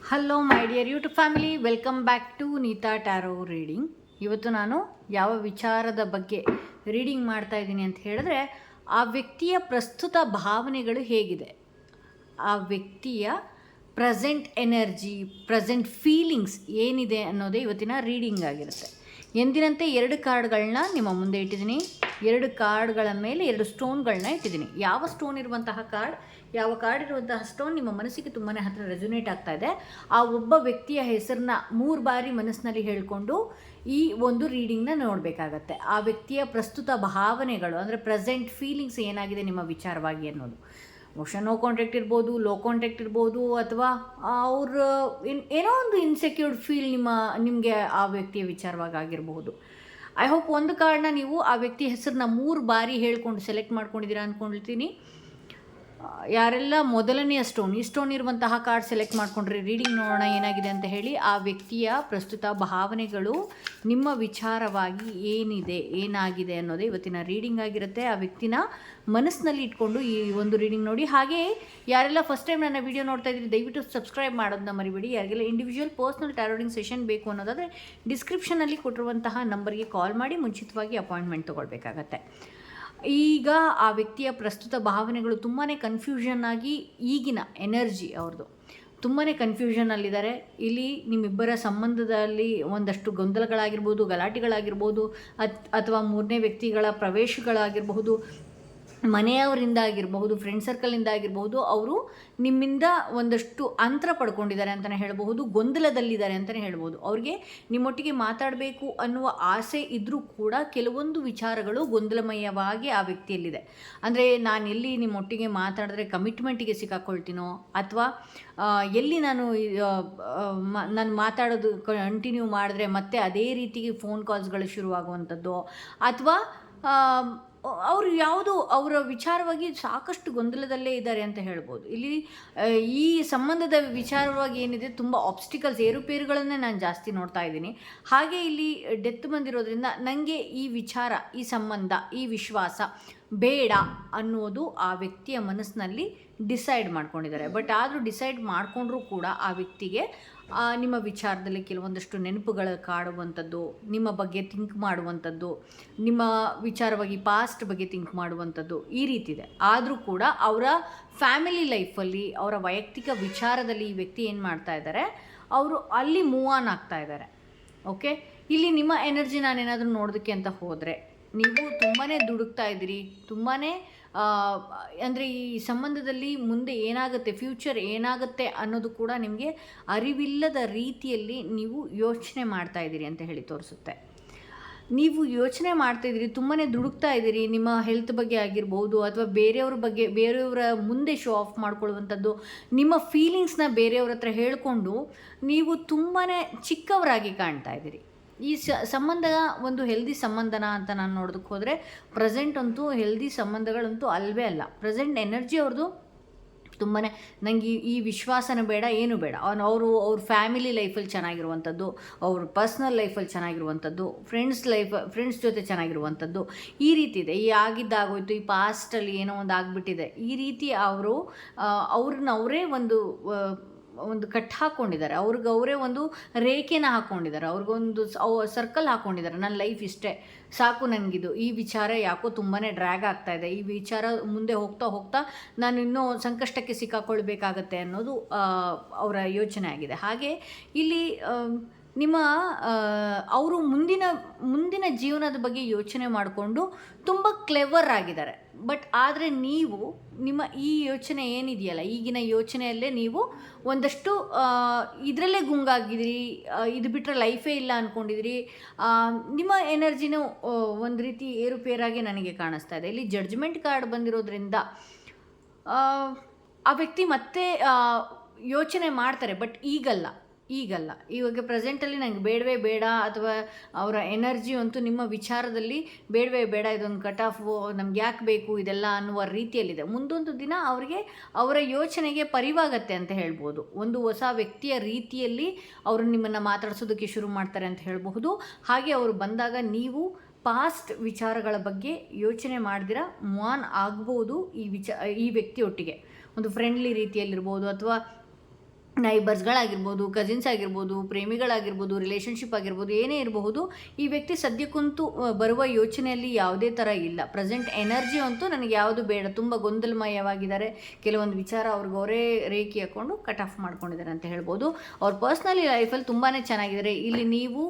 Hello my dear YouTube family, welcome back to Neeta tarot reading. ಇವತ್ತು ನಾನು ಯಾವ ವಿಚಾರದ ಬಗ್ಗೆ ರೀಡಿಂಗ್ ಮಾಡ್ತಾ ಇದ್ದೀನಿ ಅಂತ ಹೇಳಿದ್ರೆ, ಆ ವ್ಯಕ್ತಿಯ ಪ್ರಸ್ತುತ ಭಾವನೆಗಳು ಹೇಗಿದೆ, ಆ ವ್ಯಕ್ತಿಯ ಪ್ರೆಸೆಂಟ್ ಎನರ್ಜಿ, ಪ್ರೆಸೆಂಟ್ ಫೀಲಿಂಗ್ಸ್ ಏನಿದೆ ಅನ್ನೋದೇ ಇವತ್ತಿನ ರೀಡಿಂಗ್ ಆಗಿರುತ್ತೆ. ಎಂದಿನಂತೆ 2 ಕಾರ್ಡ್ಗಳನ್ನ ನಿಮ್ಮ ಮುಂದೆ ಇಟ್ಟಿದ್ದೀನಿ. 2 ಕಾರ್ಡ್ಗಳ ಮೇಲೆ 2 ಸ್ಟೋನ್ಗಳನ್ನ ಇಟ್ಟಿದ್ದೀನಿ. ಯಾವ ಸ್ಟೋನ್ ಇರುವಂತಹ ಕಾರ್ಡ್, ಯಾವ ಕಾರ್ಡ್ ಇರುವಂತಹ ಸ್ಟೋನ್ ನಿಮ್ಮ ಮನಸ್ಸಿಗೆ ತುಂಬಾ ಹತ್ತಿರ ರೆಸೊನೇಟ್ ಆಗ್ತಾ ಇದೆ, ಆ ಒಬ್ಬ ವ್ಯಕ್ತಿಯ ಹೆಸರನ್ನ 3 ಬಾರಿ ಮನಸ್ಸಿನಲ್ಲಿ ಹೇಳಿಕೊಂಡು ಈ ಒಂದು ರೀಡಿಂಗ್ನ ನೋಡಬೇಕಾಗತ್ತೆ. ಆ ವ್ಯಕ್ತಿಯ ಪ್ರಸ್ತುತ ಭಾವನೆಗಳು ಅಂದರೆ ಪ್ರೆಸೆಂಟ್ ಫೀಲಿಂಗ್ಸ್ ಏನಾಗಿದೆ ನಿಮ್ಮ ವಿಚಾರವಾಗಿ ಅನ್ನೋದು. ಬಹುಶಃ ನೋ ಕಾಂಟ್ಯಾಕ್ಟ್ ಇರ್ಬೋದು, ಲೋ ಕಾಂಟ್ಯಾಕ್ಟ್ ಇರ್ಬೋದು, ಅಥವಾ ಅವ್ರ ಏನೋ ಒಂದು ಇನ್ಸೆಕ್ಯೂರ್ಡ್ ಫೀಲ್ ನಿಮಗೆ ಆ ವ್ಯಕ್ತಿಯ ವಿಚಾರವಾಗಿ ಆಗಿರಬಹುದು. ಐ ಹೋಪ್ ಒಂದು ಕಾರ್ಡ್ನ ನೀವು ಆ ವ್ಯಕ್ತಿ ಹೆಸರನ್ನ 3 ಬಾರಿ ಹೇಳ್ಕೊಂಡು ಸೆಲೆಕ್ಟ್ ಮಾಡ್ಕೊಂಡಿದ್ದೀರಾ ಅಂದ್ಕೊಳ್ತೀನಿ. ಯಾರೆಲ್ಲ ಮೊದಲನೆಯ ಸ್ಟೋನ್, ಈ ಸ್ಟೋನ್ ಇರುವಂತಹ ಕಾರ್ಡ್ ಸೆಲೆಕ್ಟ್ ಮಾಡ್ಕೊಂಡ್ರೆ ರೀಡಿಂಗ್ ನೋಡೋಣ ಏನಾಗಿದೆ ಅಂತ ಹೇಳಿ. ಆ ವ್ಯಕ್ತಿಯ ಪ್ರಸ್ತುತ ಭಾವನೆಗಳು ನಿಮ್ಮ ವಿಚಾರವಾಗಿ ಏನಾಗಿದೆ ಅನ್ನೋದೇ ಇವತ್ತಿನ ರೀಡಿಂಗ್ ಆಗಿರುತ್ತೆ. ಆ ವ್ಯಕ್ತಿನ ಮನಸ್ಸಿನಲ್ಲಿ ಇಟ್ಕೊಂಡು ಈ ಒಂದು ರೀಡಿಂಗ್ ನೋಡಿ. ಹಾಗೆ ಯಾರೆಲ್ಲ ಫಸ್ಟ್ ಟೈಮ್ ನನ್ನ ವಿಡಿಯೋ ನೋಡ್ತಾ ಇದ್ದೀರಿ ದಯವಿಟ್ಟು ಸಬ್ಸ್ಕ್ರೈಬ್ ಮಾಡೋದನ್ನ ಮರಿಬೇಡಿ. ಯಾರಿಗೆಲ್ಲ ಇಂಡಿವಿಜುವಲ್ ಪರ್ಸ್ನಲ್ ಟ್ಯಾರೋಡಿಂಗ್ ಸೆಷನ್ ಬೇಕು ಅನ್ನೋದಾದರೆ ಡಿಸ್ಕ್ರಿಪ್ಷನಲ್ಲಿ ಕೊಟ್ಟಿರುವಂತಹ ನಂಬರ್ಗೆ ಕಾಲ್ ಮಾಡಿ ಮುಂಚಿತವಾಗಿ ಅಪಾಯಿಂಟ್ಮೆಂಟ್ ತೊಗೊಳ್ಬೇಕಾಗತ್ತೆ. ಈಗ ಆ ವ್ಯಕ್ತಿಯ ಪ್ರಸ್ತುತ ಭಾವನೆಗಳು ತುಂಬಾ ಕನ್ಫ್ಯೂಷನ್ ಆಗಿ, ಈಗಿನ ಎನರ್ಜಿ ಅವ್ರದ್ದು ತುಂಬಾ ಕನ್ಫ್ಯೂಷನಲ್ಲಿದ್ದಾರೆ. ಇಲ್ಲಿ ನಿಮ್ಮಿಬ್ಬರ ಸಂಬಂಧದಲ್ಲಿ ಒಂದಷ್ಟು ಗೊಂದಲಗಳಾಗಿರ್ಬೋದು, ಗಲಾಟೆಗಳಾಗಿರ್ಬೋದು, ಅಥವಾ 3ನೇ ವ್ಯಕ್ತಿಗಳ ಪ್ರವೇಶಗಳಾಗಿರಬಹುದು, ಮನೆಯವರಿಂದ ಆಗಿರಬಹುದು, ಫ್ರೆಂಡ್ ಸರ್ಕಲಿಂದ ಆಗಿರಬಹುದು. ಅವರು ನಿಮ್ಮಿಂದ ಒಂದಷ್ಟು ಅಂತರ ಪಡ್ಕೊಂಡಿದ್ದಾರೆ ಅಂತಲೇ ಹೇಳಬಹುದು, ಗೊಂದಲದಲ್ಲಿದ್ದಾರೆ ಅಂತಲೇ ಹೇಳ್ಬೋದು. ಅವ್ರಿಗೆ ನಿಮ್ಮೊಟ್ಟಿಗೆ ಮಾತಾಡಬೇಕು ಅನ್ನುವ ಆಸೆ ಇದ್ದರೂ ಕೂಡ ಕೆಲವೊಂದು ವಿಚಾರಗಳು ಗೊಂದಲಮಯವಾಗಿ ಆ ವ್ಯಕ್ತಿಯಲ್ಲಿದೆ. ಅಂದರೆ ನಾನು ಎಲ್ಲಿ ನಿಮ್ಮೊಟ್ಟಿಗೆ ಮಾತಾಡಿದ್ರೆ ಕಮಿಟ್ಮೆಂಟಿಗೆ ಸಿಕ್ಕಾಕೊಳ್ತೀನೋ, ಅಥವಾ ಎಲ್ಲಿ ನಾನು ಮಾತಾಡೋದು ಕಂಟಿನ್ಯೂ ಮಾಡಿದ್ರೆ ಮತ್ತೆ ಅದೇ ರೀತಿಗೆ ಫೋನ್ ಕಾಲ್ಸ್ಗಳು ಶುರುವಾಗುವಂಥದ್ದು, ಅಥವಾ ಅವರು ಅವರ ವಿಚಾರವಾಗಿ ಸಾಕಷ್ಟು ಗೊಂದಲದಲ್ಲೇ ಇದ್ದಾರೆ ಅಂತ ಹೇಳ್ಬೋದು. ಇಲ್ಲಿ ಈ ಸಂಬಂಧದ ವಿಚಾರವಾಗಿ ಏನಿದೆ, ತುಂಬ ಆಬ್ಸ್ಟಿಕಲ್ಸ್, ಏರುಪೇರುಗಳನ್ನೇ ನಾನು ಜಾಸ್ತಿ ನೋಡ್ತಾ ಇದ್ದೀನಿ. ಹಾಗೆ ಇಲ್ಲಿ ಡೆತ್ ಬಂದಿರೋದ್ರಿಂದ ನನಗೆ ಈ ವಿಚಾರ, ಈ ಸಂಬಂಧ, ಈ ವಿಶ್ವಾಸ ಬೇಡ ಅನ್ನೋದು ಆ ವ್ಯಕ್ತಿಯ ಮನಸ್ಸಿನಲ್ಲಿ ಡಿಸೈಡ್ ಮಾಡ್ಕೊಂಡಿದ್ದಾರೆ. ಬಟ್ ಆದರೂ ಡಿಸೈಡ್ ಮಾಡಿಕೊಂಡ್ರೂ ಕೂಡ ಆ ವ್ಯಕ್ತಿಗೆ ನಿಮ್ಮ ವಿಚಾರದಲ್ಲಿ ಕೆಲವೊಂದಷ್ಟು ನೆನಪುಗಳು ಕಾಡುವಂಥದ್ದು, ನಿಮ್ಮ ಬಗ್ಗೆ ಥಿಂಕ್ ಮಾಡುವಂಥದ್ದು, ನಿಮ್ಮ ವಿಚಾರವಾಗಿ ಪಾಸ್ಟ್ ಬಗ್ಗೆ ಥಿಂಕ್ ಮಾಡುವಂಥದ್ದು ಈ ರೀತಿ ಇದೆ. ಆದರೂ ಕೂಡ ಅವರ ಫ್ಯಾಮಿಲಿ ಲೈಫಲ್ಲಿ, ಅವರ ವೈಯಕ್ತಿಕ ವಿಚಾರದಲ್ಲಿ ಈ ವ್ಯಕ್ತಿ ಏನು ಮಾಡ್ತಾ ಇದ್ದಾರೆ, ಅವರು ಅಲ್ಲಿ ಮೂವ್ ಆನ್ ಆಗ್ತಾ ಇದ್ದಾರೆ. ಓಕೆ, ಇಲ್ಲಿ ನಿಮ್ಮ ಎನರ್ಜಿ ನಾನೇನಾದರೂ ನೋಡೋದಕ್ಕೆ ಅಂತ ಹೋದರೆ, ನೀವು ತುಂಬಾ ದುಡುಕ್ತಾ ಇದ್ದೀರಿ, ತುಂಬಾ ಅಂದರೆ ಈ ಸಂಬಂಧದಲ್ಲಿ ಮುಂದೆ ಏನಾಗುತ್ತೆ, ಫ್ಯೂಚರ್ ಏನಾಗುತ್ತೆ ಅನ್ನೋದು ಕೂಡ ನಿಮಗೆ ಅರಿವಿಲ್ಲದ ರೀತಿಯಲ್ಲಿ ನೀವು ಯೋಚನೆ ಮಾಡ್ತಾ ಇದ್ದೀರಿ ಅಂತ ಹೇಳಿ ತೋರಿಸುತ್ತೆ. ನೀವು ಯೋಚನೆ ಮಾಡ್ತಾಯಿದ್ದೀರಿ, ತುಂಬಾ ದುಡುಕ್ತಾ ಇದ್ದೀರಿ, ನಿಮ್ಮ ಹೆಲ್ತ್ ಬಗ್ಗೆ ಆಗಿರ್ಬೋದು, ಅಥವಾ ಬೇರೆಯವರ ಮುಂದೆ ಶೋ ಆಫ್ ಮಾಡ್ಕೊಳ್ಳುವಂಥದ್ದು, ನಿಮ್ಮ ಫೀಲಿಂಗ್ಸ್ನ ಬೇರೆಯವ್ರ ಹತ್ರ ಹೇಳಿಕೊಂಡು ನೀವು ತುಂಬಾ ಚಿಕ್ಕವರಾಗಿ ಕಾಣ್ತಾ ಇದ್ದೀರಿ. ಈ ಸಂಬಂಧ ಒಂದು ಹೆಲ್ದಿ ಸಂಬಂಧನ ಅಂತ ನಾನು ನೋಡೋದಕ್ಕೆ ಹೋದರೆ, ಪ್ರೆಸೆಂಟ್ ಅಂತೂ ಹೆಲ್ದಿ ಸಂಬಂಧಗಳಂತೂ ಅಲ್ವೇ ಅಲ್ಲ. ಪ್ರೆಸೆಂಟ್ ಎನರ್ಜಿ ಅವ್ರದ್ದು ತುಂಬಾ ನನಗೆ ಈ ವಿಶ್ವಾಸನ ಬೇಡ, ಏನು ಬೇಡ. ಅವ್ರ ಫ್ಯಾಮಿಲಿ ಲೈಫಲ್ಲಿ ಚೆನ್ನಾಗಿರುವಂಥದ್ದು, ಅವ್ರ ಪರ್ಸ್ನಲ್ ಲೈಫಲ್ಲಿ ಚೆನ್ನಾಗಿರುವಂಥದ್ದು, ಫ್ರೆಂಡ್ಸ್ ಜೊತೆ ಚೆನ್ನಾಗಿರುವಂಥದ್ದು ಈ ರೀತಿ ಇದೆ. ಈ ಆಗಿದ್ದಾಗೋಯ್ತು, ಈ ಪಾಸ್ಟಲ್ಲಿ ಏನೋ ಒಂದು ಆಗಿಬಿಟ್ಟಿದೆ, ಈ ರೀತಿ ಅವರೇ ಒಂದು ಕಟ್ ಹಾಕ್ಕೊಂಡಿದ್ದಾರೆ, ಅವರೇ ಒಂದು ರೇಖೆನ ಹಾಕ್ಕೊಂಡಿದ್ದಾರೆ, ಅವ್ರಿಗೊಂದು ಸರ್ಕಲ್ ಹಾಕ್ಕೊಂಡಿದ್ದಾರೆ. ನನ್ನ ಲೈಫ್ ಇಷ್ಟೇ ಸಾಕು, ನನಗಿದು ಈ ವಿಚಾರ ಯಾಕೋ ತುಂಬಾ ಡ್ರ್ಯಾಗ್ ಆಗ್ತಾಯಿದೆ, ಈ ವಿಚಾರ ಮುಂದೆ ಹೋಗ್ತಾ ನಾನು ಇನ್ನೂ ಸಂಕಷ್ಟಕ್ಕೆ ಸಿಕ್ಕಾಕೊಳ್ಬೇಕಾಗತ್ತೆ ಅನ್ನೋದು ಅವರ ಯೋಚನೆ ಆಗಿದೆ. ಹಾಗೆ ಇಲ್ಲಿ ಅವರು ಮುಂದಿನ ಜೀವನದ ಬಗ್ಗೆ ಯೋಚನೆ ಮಾಡಿಕೊಂಡು ತುಂಬ ಕ್ಲೆವರ್ ಆಗಿದ್ದಾರೆ. ಬಟ್ ಆದರೆ ನಿಮ್ಮ ಈ ಯೋಚನೆ ಏನಿದೆಯಲ್ಲ, ಈಗಿನ ಯೋಚನೆಯಲ್ಲೇ ನೀವು ಒಂದಷ್ಟು ಇದರಲ್ಲೇ ಗುಂಗಾಗಿದ್ದೀರಿ. ಇದು ಬಿಟ್ಟರೆ ಲೈಫೇ ಇಲ್ಲ ಅಂದ್ಕೊಂಡಿದ್ದೀರಿ. ನಿಮ್ಮ ಎನರ್ಜಿನೂ ಒಂದು ರೀತಿ ಏರುಪೇರಾಗಿ ನನಗೆ ಕಾಣಿಸ್ತಾ ಇದೆ. ಇಲ್ಲಿ ಜಡ್ಜ್ಮೆಂಟ್ ಕಾರ್ಡ್ ಬಂದಿರೋದ್ರಿಂದ ಆ ವ್ಯಕ್ತಿ ಮತ್ತೆ ಯೋಚನೆ ಮಾಡ್ತಾರೆ, ಬಟ್ ಈಗಲ್ಲ. ಇವಾಗ ಪ್ರೆಸೆಂಟಲ್ಲಿ ನನಗೆ ಬೇಡವೇ ಬೇಡ, ಅಥವಾ ಅವರ ಎನರ್ಜಿ ಅಂತೂ ನಿಮ್ಮ ವಿಚಾರದಲ್ಲಿ ಬೇಡವೇ ಬೇಡ, ಇದೊಂದು ಕಟ್ ಆಫ್, ನಮ್ಗೆ ಯಾಕೆ ಬೇಕು ಇದೆಲ್ಲ ಅನ್ನುವ ರೀತಿಯಲ್ಲಿದೆ. ಮುಂದೊಂದು ದಿನ ಅವರ ಯೋಚನೆಗೆ ಪರಿವಾಗತ್ತೆ ಅಂತ ಹೇಳ್ಬೋದು. ಒಂದು ಹೊಸ ವ್ಯಕ್ತಿಯ ರೀತಿಯಲ್ಲಿ ಅವರು ನಿಮ್ಮನ್ನು ಮಾತಾಡಿಸೋದಕ್ಕೆ ಶುರು ಮಾಡ್ತಾರೆ ಅಂತ ಹೇಳಬಹುದು. ಹಾಗೆ ಅವರು ಬಂದಾಗ ನೀವು ಪಾಸ್ಟ್ ವಿಚಾರಗಳ ಬಗ್ಗೆ ಯೋಚನೆ ಮಾಡ್ದಿರ ಮೂವ್ ಆಗ್ಬೋದು ಈ ವ್ಯಕ್ತಿಯೊಟ್ಟಿಗೆ. ಒಂದು ಫ್ರೆಂಡ್ಲಿ ರೀತಿಯಲ್ಲಿರ್ಬೋದು, ಅಥವಾ ನೈಬರ್ಸ್ಗಳಾಗಿರ್ಬೋದು, ಕಸಿನ್ಸ್ ಆಗಿರ್ಬೋದು, ಪ್ರೇಮಿಗಳಾಗಿರ್ಬೋದು, ರಿಲೇಷನ್ಶಿಪ್ ಆಗಿರ್ಬೋದು, ಏನೇ ಇರಬಹುದು. ಈ ವ್ಯಕ್ತಿ ಸದ್ಯಕ್ಕಂತೂ ಬರುವ ಯೋಚನೆಯಲ್ಲಿ ಯಾವುದೇ ಥರ ಇಲ್ಲ. ಪ್ರೆಸೆಂಟ್ ಎನರ್ಜಿ ಅಂತೂ ನನಗೆ ಯಾವುದು ಬೇಡ, ತುಂಬ ಗೊಂದಲಮಯವಾಗಿದ್ದಾರೆ. ಕೆಲವೊಂದು ವಿಚಾರ ಅವ್ರಿಗವರೇ ರೇಖೆ ಹಾಕ್ಕೊಂಡು ಕಟ್ ಆಫ್ ಮಾಡ್ಕೊಂಡಿದ್ದಾರೆ ಅಂತ ಹೇಳ್ಬೋದು. ಅವ್ರ ಪರ್ಸ್ನಲಿ ಲೈಫಲ್ಲಿ ತುಂಬಾ ಚೆನ್ನಾಗಿದ್ದಾರೆ. ಇಲ್ಲಿ ನೀವು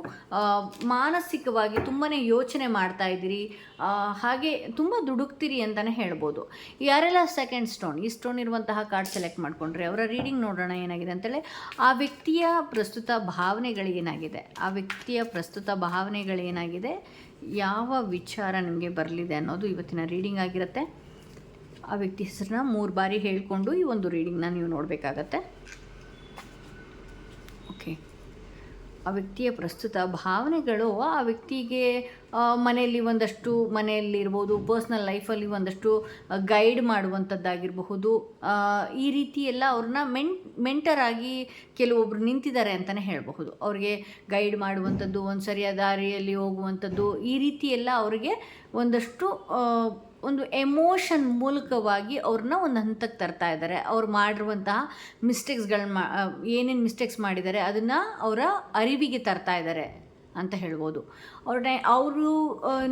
ಮಾನಸಿಕವಾಗಿ ತುಂಬಾ ಯೋಚನೆ ಮಾಡ್ತಾ ಇದ್ದೀರಿ, ಹಾಗೆ ತುಂಬ ದುಡುಕ್ತೀರಿ ಅಂತಲೇ ಹೇಳ್ಬೋದು. ಯಾರೆಲ್ಲ ಸೆಕೆಂಡ್ ಸ್ಟೋನ್, ಈ ಸ್ಟೋನ್ ಇರುವಂತಹ ಕಾರ್ಡ್ ಸೆಲೆಕ್ಟ್ ಮಾಡಿಕೊಂಡ್ರೆ ಅವರ ರೀಡಿಂಗ್ ನೋಡೋಣ ಏನಾಗಿದೆ ಅಂತೇಳಿ. ಆ ವ್ಯಕ್ತಿಯ ಪ್ರಸ್ತುತ ಭಾವನೆಗಳೇನಾಗಿದೆ, ಆ ವ್ಯಕ್ತಿಯ ಪ್ರಸ್ತುತ ಭಾವನೆಗಳೇನಾಗಿದೆ, ಯಾವ ವಿಚಾರ ನಿಮಗೆ ಬರಲಿದೆ ಅನ್ನೋದು ಇವತ್ತಿನ ರೀಡಿಂಗ್ ಆಗಿರುತ್ತೆ. ಆ ವ್ಯಕ್ತಿ ಹೆಸರನ್ನ 3 ಬಾರಿ ಹೇಳಿಕೊಂಡು ಈ ಒಂದು ರೀಡಿಂಗ್ನ ನೀವು ನೋಡಬೇಕಾಗತ್ತೆ. ಓಕೆ, ಆ ವ್ಯಕ್ತಿಯ ಪ್ರಸ್ತುತ ಭಾವನೆಗಳು, ಆ ವ್ಯಕ್ತಿಗೆ ಮನೆಯಲ್ಲಿ ಒಂದಷ್ಟು, ಮನೆಯಲ್ಲಿರ್ಬೋದು, ಪರ್ಸ್ನಲ್ ಲೈಫಲ್ಲಿ ಒಂದಷ್ಟು ಗೈಡ್ ಮಾಡುವಂಥದ್ದಾಗಿರಬಹುದು. ಈ ರೀತಿ ಎಲ್ಲ ಅವ್ರನ್ನ ಮೆಂಟರಾಗಿ ಕೆಲವೊಬ್ಬರು ನಿಂತಿದ್ದಾರೆ ಅಂತಲೇ ಹೇಳಬಹುದು. ಅವ್ರಿಗೆ ಗೈಡ್ ಮಾಡುವಂಥದ್ದು, ಒಂದು ಸರಿಯಾದ ದಾರಿಯಲ್ಲಿ ಹೋಗುವಂಥದ್ದು, ಈ ರೀತಿ ಎಲ್ಲ ಅವರಿಗೆ ಒಂದಷ್ಟು ಒಂದು ಎಮೋಷನ್ ಮೂಲಕವಾಗಿ ಅವ್ರನ್ನ ಒಂದು ಹಂತಕ್ಕೆ ತರ್ತಾ ಇದ್ದಾರೆ. ಅವ್ರು ಮಾಡಿರುವಂತಹ ಮಿಸ್ಟೇಕ್ಸ್ಗಳನ್ನ ಏನೇನು ಮಿಸ್ಟೇಕ್ಸ್ ಮಾಡಿದ್ದಾರೆ ಅದನ್ನು ಅವರ ಅರಿವಿಗೆ ತರ್ತಾ ಇದ್ದಾರೆ ಅಂತ ಹೇಳ್ಬೋದು. ಅವರು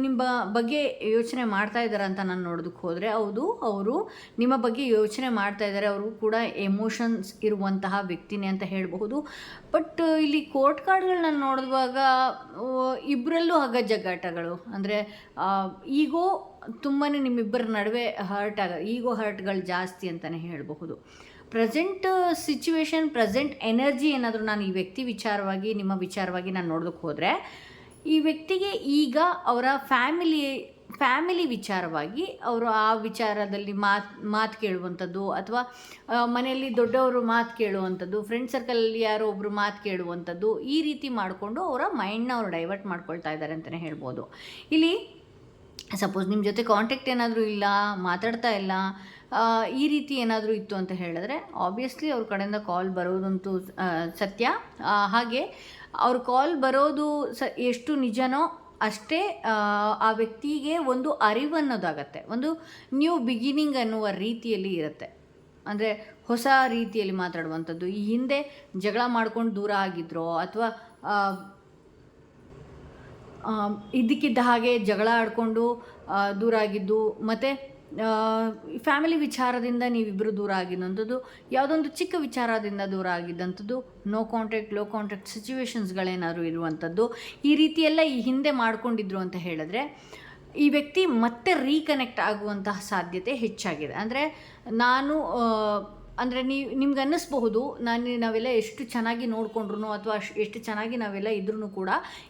ನಿಮ್ಮ ಬಗ್ಗೆ ಯೋಚನೆ ಮಾಡ್ತಾ ಇದ್ದಾರೆ ಅಂತ ನಾನು ನೋಡೋದಕ್ಕೆ ಹೋದರೆ, ಹೌದು, ಅವರು ನಿಮ್ಮ ಬಗ್ಗೆ ಯೋಚನೆ ಮಾಡ್ತಾ ಇದ್ದಾರೆ. ಅವರು ಕೂಡ ಎಮೋಷನ್ಸ್ ಇರುವಂತಹ ವ್ಯಕ್ತಿನೇ ಅಂತ ಹೇಳಬಹುದು. ಬಟ್ ಇಲ್ಲಿ ಕೋರ್ಟ್ ಕಾರ್ಡ್ಗಳನ್ನ ನೋಡುವಾಗ ಇಬ್ಬರಲ್ಲೂ ಹಗ್ಗ ಜಗ್ಗಾಟಗಳು, ಅಂದರೆ ಈಗೋ ತುಂಬಾ ನಿಮ್ಮಿಬ್ಬರ ನಡುವೆ ಈಗೋ ಹರ್ಟ್ಗಳು ಜಾಸ್ತಿ ಅಂತಲೇ ಹೇಳಬಹುದು. ಪ್ರೆಸೆಂಟ್ ಸಿಚುವೇಶನ್, ಪ್ರೆಸೆಂಟ್ ಎನರ್ಜಿ ಏನಾದರೂ ನಾನು ಈ ವ್ಯಕ್ತಿ ವಿಚಾರವಾಗಿ, ನಿಮ್ಮ ವಿಚಾರವಾಗಿ ನಾನು ನೋಡೋದಕ್ಕೆ ಹೋದರೆ, ಈ ವ್ಯಕ್ತಿಗೆ ಈಗ ಅವರ ಫ್ಯಾಮಿಲಿ ವಿಚಾರವಾಗಿ ಅವರು ಆ ವಿಚಾರದಲ್ಲಿ ಮಾತು ಕೇಳುವಂಥದ್ದು, ಅಥವಾ ಮನೆಯಲ್ಲಿ ದೊಡ್ಡವರು ಮಾತು ಕೇಳುವಂಥದ್ದು, ಫ್ರೆಂಡ್ ಸರ್ಕಲಲ್ಲಿ ಯಾರೋ ಒಬ್ಬರು ಮಾತು ಕೇಳುವಂಥದ್ದು, ಈ ರೀತಿ ಮಾಡಿಕೊಂಡು ಅವರ ಮೈಂಡ್ನ ಅವರು ಡೈವರ್ಟ್ ಮಾಡ್ಕೊಳ್ತಾ ಇದ್ದಾರೆ ಅಂತಲೇ ಹೇಳ್ಬೋದು. ಇಲ್ಲಿ ಸಪೋಸ್ ನಿಮ್ಮ ಜೊತೆ ಕಾಂಟ್ಯಾಕ್ಟ್ ಏನಾದರೂ ಇಲ್ಲ, ಮಾತಾಡ್ತಾ ಇಲ್ಲ, ಈ ರೀತಿ ಏನಾದರೂ ಇತ್ತು ಅಂತ ಹೇಳಿದ್ರೆ, ಆಬ್ವಿಯಸ್ಲಿ ಅವ್ರ ಕಡೆಯಿಂದ ಕಾಲ್ ಬರೋದಂತೂ ಸತ್ಯ. ಹಾಗೆ ಅವ್ರ ಕಾಲ್ ಬರೋದು ಎಷ್ಟು ನಿಜನೋ ಅಷ್ಟೇ ಆ ವ್ಯಕ್ತಿಗೆ ಒಂದು ಅರಿವು ಅನ್ನೋದಾಗತ್ತೆ, ಒಂದು ನ್ಯೂ ಬಿಗಿನಿಂಗ್ ಅನ್ನುವ ರೀತಿಯಲ್ಲಿ ಇರುತ್ತೆ. ಅಂದರೆ ಹೊಸ ರೀತಿಯಲ್ಲಿ ಮಾತಾಡುವಂಥದ್ದು. ಈ ಹಿಂದೆ ಜಗಳ ಮಾಡ್ಕೊಂಡು ದೂರ ಆಗಿದ್ರೋ, ಅಥವಾ ಇದ್ದಕ್ಕಿದ್ದ ಹಾಗೆ ಜಗಳ ಆಡಿಕೊಂಡು ದೂರ ಆಗಿದ್ದು, ಮತ್ತು ಫ್ಯಾಮಿಲಿ ವಿಚಾರದಿಂದ ನೀವಿಬ್ಬರು ದೂರ ಆಗಿದ್ದಂಥದ್ದು, ಯಾವುದೊಂದು ಚಿಕ್ಕ ವಿಚಾರದಿಂದ ದೂರ ಆಗಿದ್ದಂಥದ್ದು, ಲೋ ಕಾಂಟ್ಯಾಕ್ಟ್ ಸಿಚುವೇಶನ್ಸ್ಗಳೇನಾದ್ರು ಇರುವಂಥದ್ದು, ಈ ರೀತಿಯೆಲ್ಲ ಈ ಹಿಂದೆ ಮಾಡ್ಕೊಂಡಿದ್ರು ಅಂತ ಹೇಳಿದ್ರೆ, ಈ ವ್ಯಕ್ತಿ ಮತ್ತೆ ರೀಕನೆಕ್ಟ್ ಆಗುವಂತಹ ಸಾಧ್ಯತೆ ಹೆಚ್ಚಾಗಿದೆ. ಅಂದರೆ ನಿಮ್ಗೆ ಅನ್ನಿಸ್ಬಹುದು, ನಾವೆಲ್ಲ ಎಷ್ಟು ಚೆನ್ನಾಗಿ ನೋಡಿಕೊಂಡ್ರು, ಅಥವಾ ಎಷ್ಟು ಚೆನ್ನಾಗಿ ನಾವೆಲ್ಲ ಇದ್ರೂ ಕೂಡ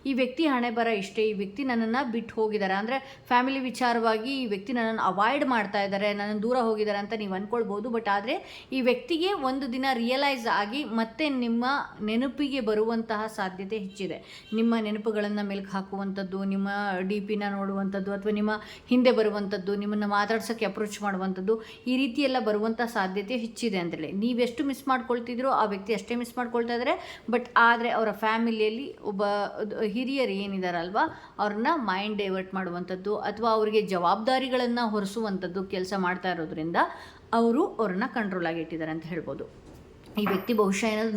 ಈ ವ್ಯಕ್ತಿ ಹಣೆ ಬರ ಇಷ್ಟೇ, ಈ ವ್ಯಕ್ತಿ ನನ್ನನ್ನು ಬಿಟ್ಟು ಹೋಗಿದ್ದಾರೆ, ಅಂದರೆ ಫ್ಯಾಮಿಲಿ ವಿಚಾರವಾಗಿ ಈ ವ್ಯಕ್ತಿ ನನ್ನನ್ನು ಅವಾಯ್ಡ್ ಮಾಡ್ತಾ ಇದ್ದಾರೆ, ನನ್ನನ್ನು ದೂರ ಹೋಗಿದ್ದಾರೆ ಅಂತ ನೀವು ಅಂದ್ಕೊಳ್ಬೋದು. ಬಟ್ ಆದರೆ ಈ ವ್ಯಕ್ತಿಗೆ ಒಂದು ದಿನ ರಿಯಲೈಸ್ ಆಗಿ ಮತ್ತೆ ನಿಮ್ಮ ನೆನಪಿಗೆ ಬರುವಂತಹ ಸಾಧ್ಯತೆ ಹೆಚ್ಚಿದೆ. ನಿಮ್ಮ ನೆನಪುಗಳನ್ನು ಮೆಲುಕು ಹಾಕುವಂಥದ್ದು, ನಿಮ್ಮ ಡಿ ಪಿನ ನೋಡುವಂಥದ್ದು, ಅಥವಾ ನಿಮ್ಮ ಹಿಂದೆ ಬರುವಂಥದ್ದು, ನಿಮ್ಮನ್ನು ಮಾತಾಡ್ಸೋಕ್ಕೆ ಅಪ್ರೋಚ್ ಮಾಡುವಂಥದ್ದು, ಈ ರೀತಿ ಎಲ್ಲ ಬರುವಂಥ ಸಾಧ್ಯತೆ ಹೆಚ್ಚಿದೆ ಅಂತೇಳಿ. ನೀವೆಷ್ಟು ಮಿಸ್ ಮಾಡ್ಕೊಳ್ತಿದ್ರೋ ಆ ವ್ಯಕ್ತಿ ಅಷ್ಟೇ ಮಿಸ್ ಮಾಡ್ಕೊಳ್ತಾ ಇದ್ದಾರೆ. ಬಟ್ ಆದರೆ ಅವರ ಫ್ಯಾಮಿಲಿಯಲ್ಲಿ ಒಬ್ಬ ಹಿರಿಯರು ಏನಿದಾರಲ್ವ, ಅವ್ರನ್ನ ಮೈಂಡ್ ಡೈವರ್ಟ್ ಮಾಡುವಂಥದ್ದು, ಅಥವಾ ಅವರಿಗೆ ಜವಾಬ್ದಾರಿಗಳನ್ನು ಹೊರಿಸುವಂಥದ್ದು ಕೆಲಸ ಮಾಡ್ತಾ ಇರೋದ್ರಿಂದ ಅವ್ರನ್ನ ಕಂಟ್ರೋಲ್ ಆಗಿ ಇಟ್ಟಿದ್ದಾರೆ ಅಂತ ಹೇಳ್ಬೋದು. ಈ ವ್ಯಕ್ತಿ ಬಹುಶಃ ಏನಾದರೂ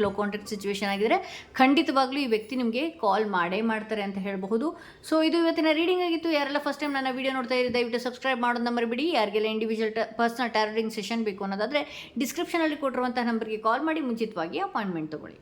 ಲೋ ಕಾಂಟ್ಯಾಕ್ಟ್ ಸಿಚುವೇಶನ್ ಆಗಿದ್ದರೆ ಖಂಡಿತವಾಗ್ಲೂ ಈ ವ್ಯಕ್ತಿ ನಿಮಗೆ ಕಾಲ್ ಮಾಡ್ತಾರೆ ಅಂತ ಹೇಳಬಹುದು. ಸೊ ಇದು ಇವತ್ತಿನ ರೀಡಿಂಗ್ ಆಗಿತ್ತು. ಯಾರೆಲ್ಲ ಫಸ್ಟ್ ಟೈಮ್ ನನ್ನ ವಿಡಿಯೋ ನೋಡ್ತಾ ಇದ್ದೀರಿ ದಯವಿಟ್ಟು ಸಬ್ಸ್ಕ್ರೈಬ್ ಮಾಡೋದು ಮರಿಬೇಡಿ. ಯಾರಿಗೆಲ್ಲ ಇಂಡಿವಿಜುವಲ್ ಪರ್ಸನಲ್ ಟಾರೋ ರೀಡಿಂಗ್ ಸೆಷನ್ ಬೇಕು ಅನ್ನೋದಾದರೆ ಡಿಸ್ಕ್ರಿಪ್ಷನಲ್ಲಿ ಕೊಟ್ಟಿರುವಂಥ ನಂಬರ್ಗೆ ಕಾಲ್ ಮಾಡಿ ಮುಂಚಿತವಾಗಿ ಅಪಾಯಿಂಟ್ಮೆಂಟ್ ತೊಗೊಳ್ಳಿ.